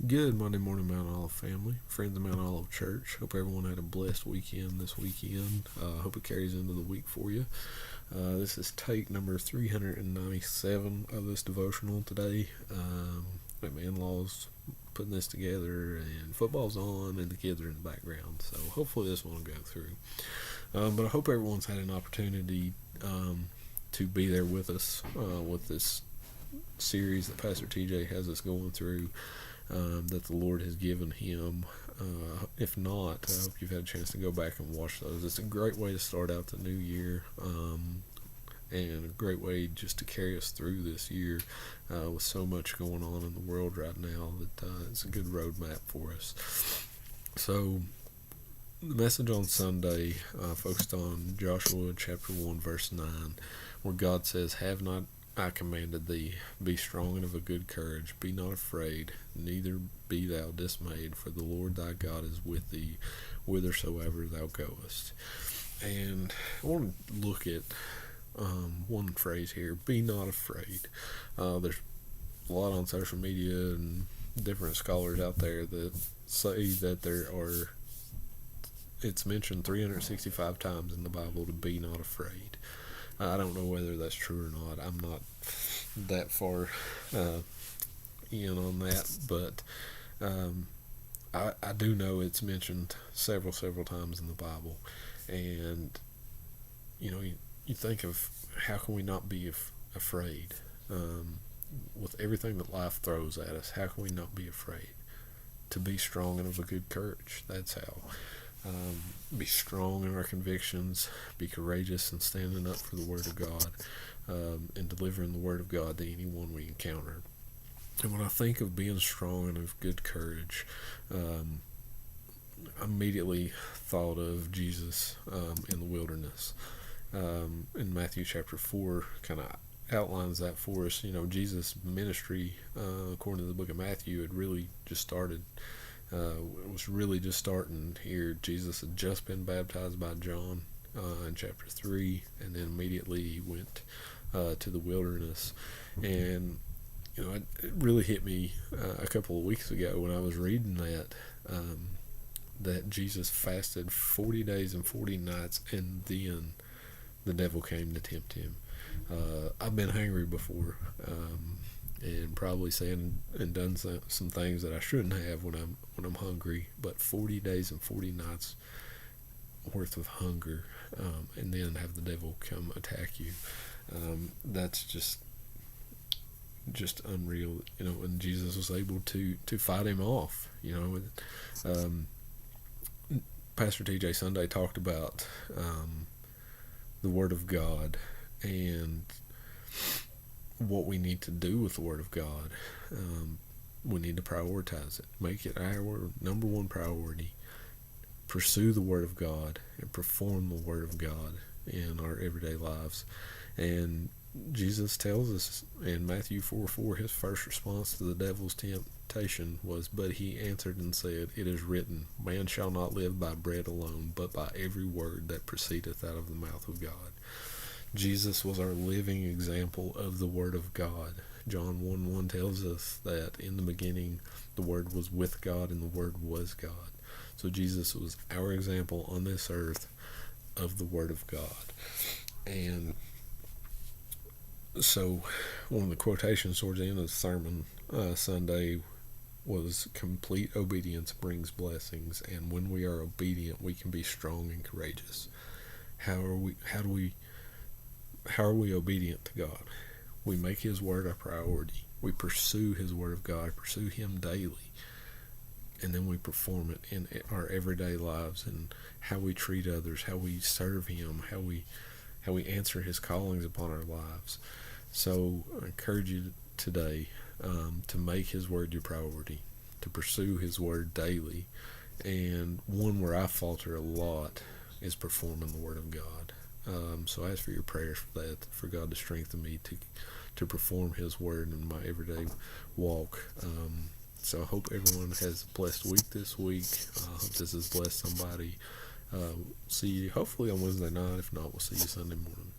Good Monday morning, Mount Olive family, friends of Mount Olive Church. Hope everyone had a blessed weekend this weekend. Hope it carries into the week for you. This is take number 397 of this devotional today. My in-laws putting this together, and football's on, and the kids are in the background. So hopefully this one will go through. But I hope everyone's had an opportunity to be there with us with this series that Pastor TJ has us going through. That the Lord has given him. If not, I hope you've had a chance to go back and watch those. It's a great way to start out the new year, and a great way just to carry us through this year with so much going on in the world right now that it's a good roadmap for us. So the message on Sunday focused on Joshua chapter 1 verse 9, where God says, "Have not I commanded thee, be strong and of a good courage, be not afraid, neither be thou dismayed, for the Lord thy God is with thee whithersoever thou goest." And I want to look at one phrase here, be not afraid. There's a lot on social media and different scholars out there that say that it's mentioned 365 times in the Bible to be not afraid. I don't know whether that's true or not. I'm not that far in on that, but I do know it's mentioned several times in the Bible. And you think of how can we not be afraid with everything that life throws at us? How can we not be afraid? To be strong and of a good courage. That's how. Be strong in our convictions, be courageous in standing up for the Word of God, and delivering the Word of God to anyone we encounter. And when I think of being strong and of good courage, I immediately thought of Jesus in the wilderness. In Matthew chapter 4 kind of outlines that for us. Jesus' ministry, according to the book of Matthew, had really just started. It was really just starting here. Jesus had just been baptized by John in chapter 3, and then immediately he went to the wilderness. And it really hit me a couple of weeks ago when I was reading that Jesus fasted 40 days and 40 nights, and then the devil came to tempt him. I've been hungry before, and probably saying and done some things that I shouldn't have when I'm hungry. But 40 days and 40 nights worth of hunger, and then have the devil come attack you. That's just unreal, and Jesus was able to fight him off. Pastor TJ Sunday talked about the Word of God and what we need to do with the Word of God. We need to prioritize it, make it our number one priority. Pursue the Word of God and perform the Word of God in our everyday lives. And Jesus tells us in Matthew 4:4, his first response to the devil's temptation was, "But he answered and said, It is written, Man shall not live by bread alone, but by every word that proceedeth out of the mouth of God." Jesus was our living example of the Word of God. John 1:1 tells us that in the beginning the Word was with God and the Word was God. So Jesus was our example on this earth of the Word of God. And so one of the quotations towards the end of the sermon Sunday was, "Complete obedience brings blessings, and when we are obedient we can be strong and courageous." How are we obedient to God? We make His Word a priority. We pursue His Word of God, pursue Him daily, and then we perform it in our everyday lives, and how we treat others, how we serve Him, how we answer His callings upon our lives. So I encourage you today to make His Word your priority, to pursue His Word daily. And one where I falter a lot is performing the Word of God. So I ask for your prayers for that, for God to strengthen me to perform His Word in my everyday walk. So I hope everyone has a blessed week this week. I hope this has blessed somebody. See you hopefully on Wednesday night. If not, we'll see you Sunday morning.